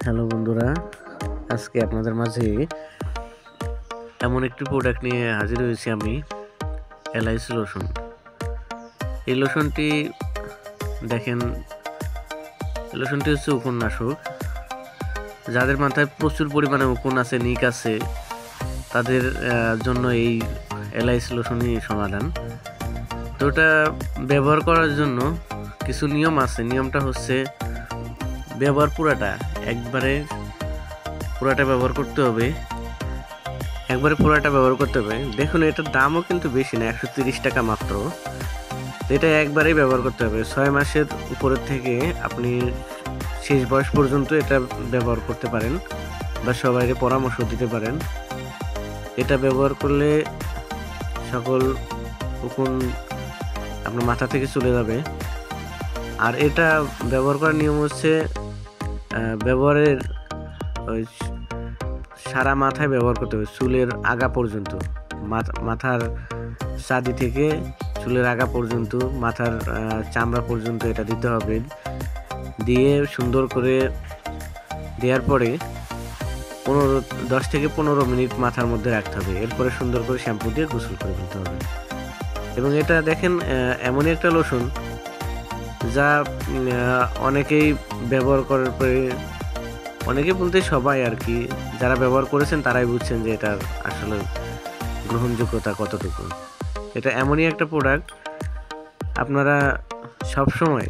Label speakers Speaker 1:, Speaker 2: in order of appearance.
Speaker 1: Hello বন্ধুরা, আজকে আপনাদের মাঝে এমন একটি প্রোডাক্ট নিয়ে হাজির হয়েছি আমি, এলআইসি লোশন। এই লোশনটি দেখেন, লোশনটি হচ্ছে উপন্যাসক। যাদের মাথায় প্রচুর পরিমাণে উকুন আছে, নিক আছে, তাদের জন্য এই এলআইসি লোশনই সমাধান। তো এটা ব্যবহার করার জন্য কিছু নিয়ম আছে। নিয়মটা হচ্ছে ব্যবহার পুরাটা ব্যবহার করতে হবে। ব্যবহার করতে হবে। দেখুন, এটার দামও কিন্তু বেশি না, 130 টাকা মাত্র। এটা একবারেই ব্যবহার করতে হবে। 6 মাসের উপরের থেকে আপনি শেষ বয়স পর্যন্ত এটা ব্যবহার করতে পারেন বা সবাইকে পরামর্শ দিতে পারেন। এটা ব্যবহার করলে সকল উকুন আপনার মাথা থেকে চলে যাবে। আর এটা ব্যবহার করার নিয়ম হচ্ছে ব্যবহারের সারা মাথায় ব্যবহার করতে হবে, চুলের আগা পর্যন্ত। মাথার চাঁদি থেকে চুলের আগা পর্যন্ত, মাথার চামড়া পর্যন্ত এটা দিতে হবে। দিয়ে সুন্দর করে দেওয়ার পরে 10 থেকে 15 মিনিট মাথার মধ্যে রাখতে হবে। এরপরে সুন্দর করে শ্যাম্পু দিয়ে গোসল করে ফেলতে হবে। এবং এটা দেখেন, এমনই একটা লোশন যা অনেকেই ব্যবহার করার পরে, অনেকে বলতে সবাই আর কি, যারা ব্যবহার করেছেন তারাই বুঝছেন যে এটার আসলে গ্রহণযোগ্যতা কতটুকু। এটা এমনই একটা প্রোডাক্ট, আপনারা সব সময়